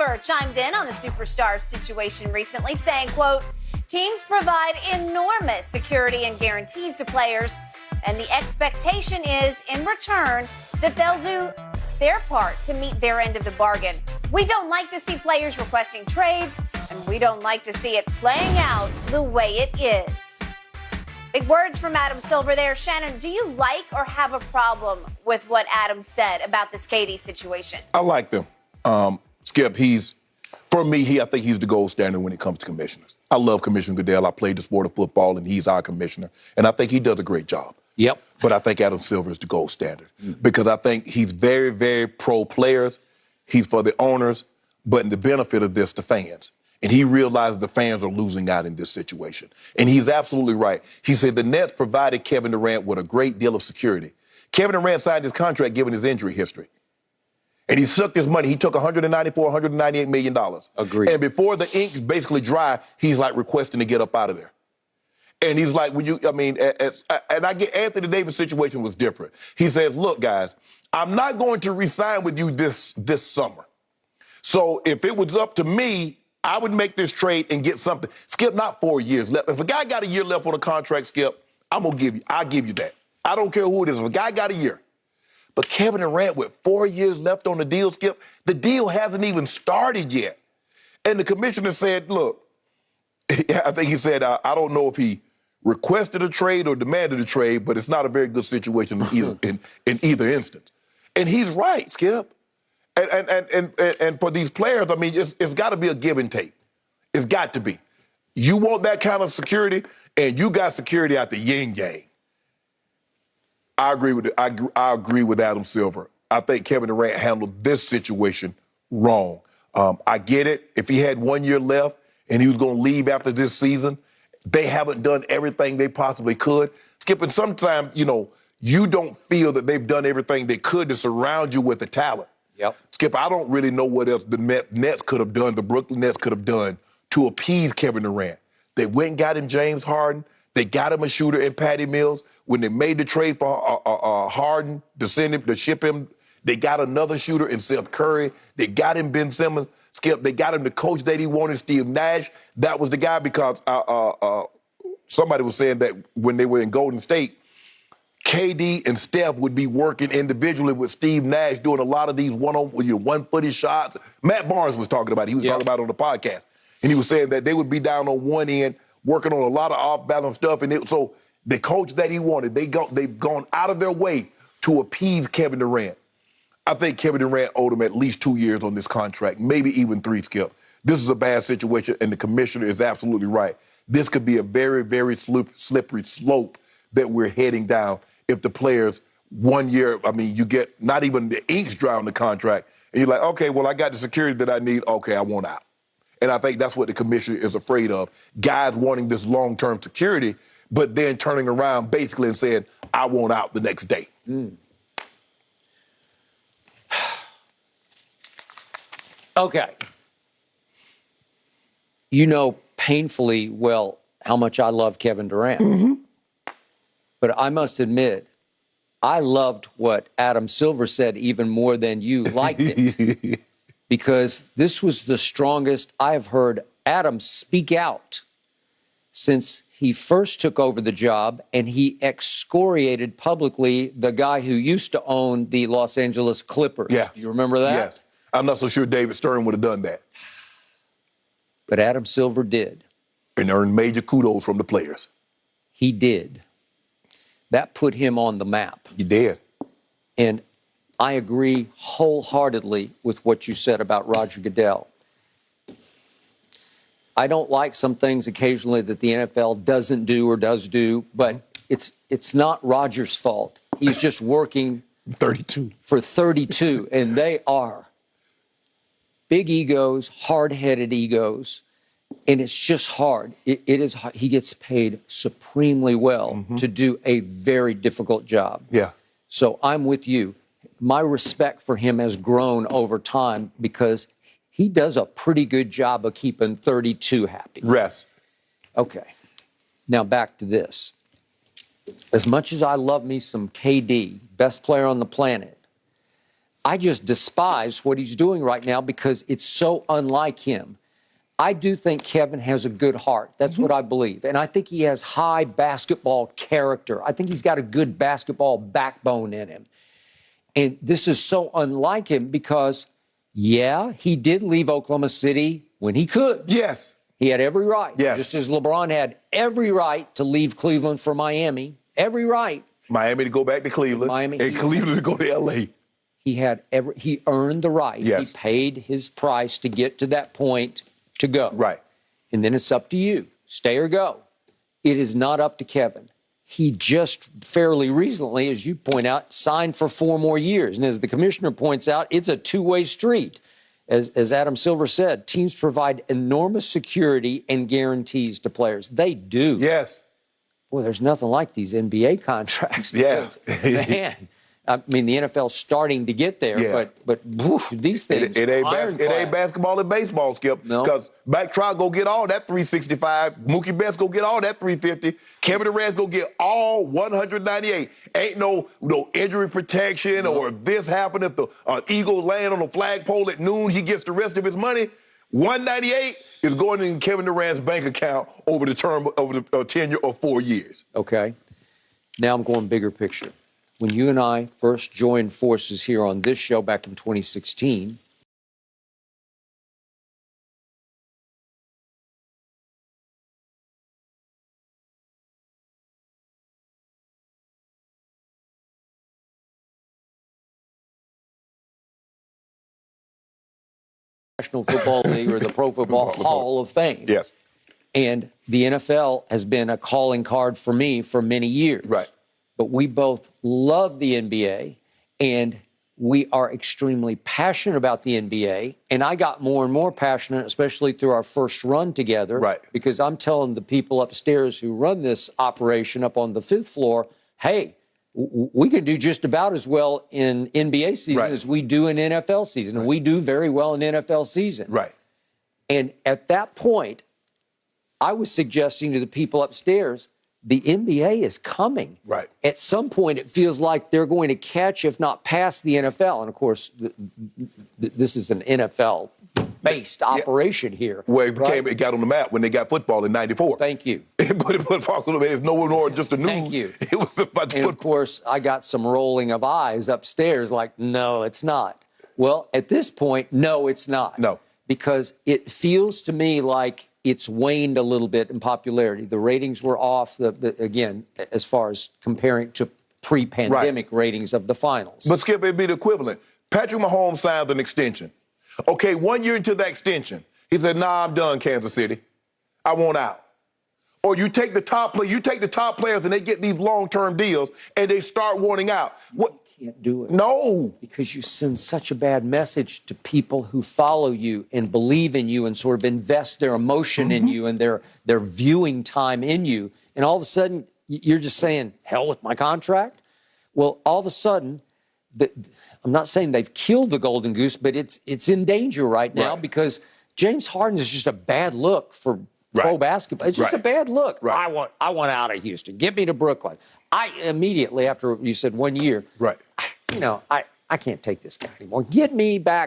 Silver chimed in on the superstar situation recently, saying, quote, teams provide enormous security and guarantees to players, and the expectation is, in return, that they'll do their part to meet their end of the bargain. We don't like to see players requesting trades, and we don't like to see it playing out the way it is. Big words from Adam Silver there. Shannon, do you like or have a problem with what Adam said about this KD situation? I like them. Skip, for me, I think he's the gold standard when it comes to commissioners. I love Commissioner Goodell. I played the sport of football, and he's our commissioner. And I think he does a great job. Yep. But I think Adam Silver is the gold standard because I think he's very, very pro-players. He's for the owners, but in the benefit of this, the fans. And he realized the fans are losing out in this situation. And he's absolutely right. He said the Nets provided Kevin Durant with a great deal of security. Kevin Durant signed his contract given his injury history. And he took his money. He took $198 million. Agreed. And before the ink is basically dry, he's like requesting to get up out of there. And he's like, and I get Anthony Davis' situation was different. He says, look, guys, I'm not going to re-sign with you this summer. So if it was up to me, I would make this trade and get something. Skip, not 4 years left. If a guy got a year left on the contract, Skip, I'll give you that. I don't care who it is. If a guy got a year. But Kevin Durant with 4 years left on the deal, Skip, the deal hasn't even started yet. And the commissioner said, look, I think he said, I don't know if he requested a trade or demanded a trade, but it's not a very good situation in either instance. And he's right, Skip. And for these players, I mean, it's got to be a give and take. It's got to be. You want that kind of security, and you got security out the yin yang. I agree with Adam Silver. I think Kevin Durant handled this situation wrong. I get it. If he had 1 year left and he was going to leave after this season, they haven't done everything they possibly could. Skip, and sometimes, you don't feel that they've done everything they could to surround you with the talent. Yep. Skip, I don't really know what else the Nets could have done, the Brooklyn Nets could have done to appease Kevin Durant. They went and got him James Harden. They got him a shooter in Patty Mills. When they made the trade for Harden to ship him, they got another shooter in Seth Curry. They got him Ben Simmons. Skip, they got him the coach that he wanted, Steve Nash. That was the guy because somebody was saying that when they were in Golden State, KD and Steph would be working individually with Steve Nash doing a lot of these one-footed shots. Matt Barnes was talking about it. He was talking about it on the podcast. And he was saying that they would be down on one end working on a lot of off-balance stuff. And so the coach that he wanted, they've gone out of their way to appease Kevin Durant. I think Kevin Durant owed him at least 2 years on this contract, maybe even 3, Skip. This is a bad situation, and the commissioner is absolutely right. This could be a very, very slippery slope that we're heading down if the players 1 year, you get not even the ink's dry on the contract, and you're like, okay, well, I got the security that I need. Okay, I want out. And I think that's what the commissioner is afraid of. Guys wanting this long-term security, but then turning around basically and saying, I want out the next day. Okay. You know painfully well how much I love Kevin Durant. Mm-hmm. But I must admit, I loved what Adam Silver said even more than you liked it. Because this was the strongest I've heard Adam speak out since he first took over the job, and he excoriated publicly the guy who used to own the Los Angeles Clippers. Yeah. Do you remember that? Yes. I'm not so sure David Stern would have done that. But Adam Silver did. And earned major kudos from the players. He did. That put him on the map. He did. And I agree wholeheartedly with what you said about Roger Goodell. I don't like some things occasionally that the NFL doesn't do or does do, but it's not Roger's fault. He's just working 32 for 32, and they are big egos, hard-headed egos, and it's just hard. It is. He gets paid supremely well to do a very difficult job. Yeah. So I'm with you. My respect for him has grown over time because he does a pretty good job of keeping 32 happy. Rest. Okay. Now back to this. As much as I love me some KD, best player on the planet, I just despise what he's doing right now because it's so unlike him. I do think Kevin has a good heart. That's what I believe. And I think he has high basketball character. I think he's got a good basketball backbone in him. And this is so unlike him because, yeah, he did leave Oklahoma City when he could. Yes. He had every right. Yes. Just as LeBron had every right to leave Cleveland for Miami. Every right. Miami to go back to Cleveland. Miami, and Cleveland to go to L.A. He earned the right. Yes. He paid his price to get to that point to go. Right. And then it's up to you. Stay or go. It is not up to Kevin. He just fairly recently, as you point out, signed for 4 more years. And as the commissioner points out, it's a two-way street. As Adam Silver said, teams provide enormous security and guarantees to players. They do. Yes. Boy, there's nothing like these NBA contracts. Yes. Man, I mean, the NFL's starting to get there, Yeah. but whew, these things It ain't ironclad. basketball and baseball, Skip. No. Because Mike Trout go get all that 365. Mookie Betts go get all that 350. Kevin Durant go get all 198. Ain't no injury protection or if this happened, if the Eagles land on the flagpole at noon, he gets the rest of his money. 198 is going in Kevin Durant's bank account over the tenure of 4 years. Okay. Now I'm going bigger picture. When you and I first joined forces here on this show back in 2016, National Football League or the Pro Football Hall of Fame. Yes. And the NFL has been a calling card for me for many years. Right. But we both love the NBA, and we are extremely passionate about the NBA. And I got more and more passionate, especially through our first run together. Right. Because I'm telling the people upstairs who run this operation up on the 5th floor, hey, we can do just about as well in NBA season Right. as we do in NFL season. And we do very well in NFL season. Right. And at that point, I was suggesting to the people upstairs, the NBA is coming. Right. At some point, it feels like they're going to catch, if not pass, the NFL. And of course, this is an NFL-based operation here. Where it got on the map when they got football in '94. Thank you. But it's no more just the news. Thank you. It was about the And football. of course, I got some rolling of eyes upstairs like, no, it's not. Well, at this point, no, it's not. No. Because it feels to me like it's waned a little bit in popularity. The ratings were off, again, as far as comparing to pre-pandemic ratings of the finals. But Skip, it'd be the equivalent. Patrick Mahomes signed an extension. Okay, 1 year into the extension, he said, "Nah, I'm done, Kansas City. I want out." Or you take the top players and they get these long-term deals and they start wanting out. What? Can't do it. No. Because you send such a bad message to people who follow you and believe in you and sort of invest their emotion in you and their viewing time in you. And all of a sudden, you're just saying, hell with my contract? Well, all of a sudden, I'm not saying they've killed the golden goose, but it's in danger right now because James Harden is just a bad look for pro basketball. It's just a bad look. I want out of Houston. Get me to Brooklyn. I immediately, after you said 1 year, I can't take this guy anymore. Get me back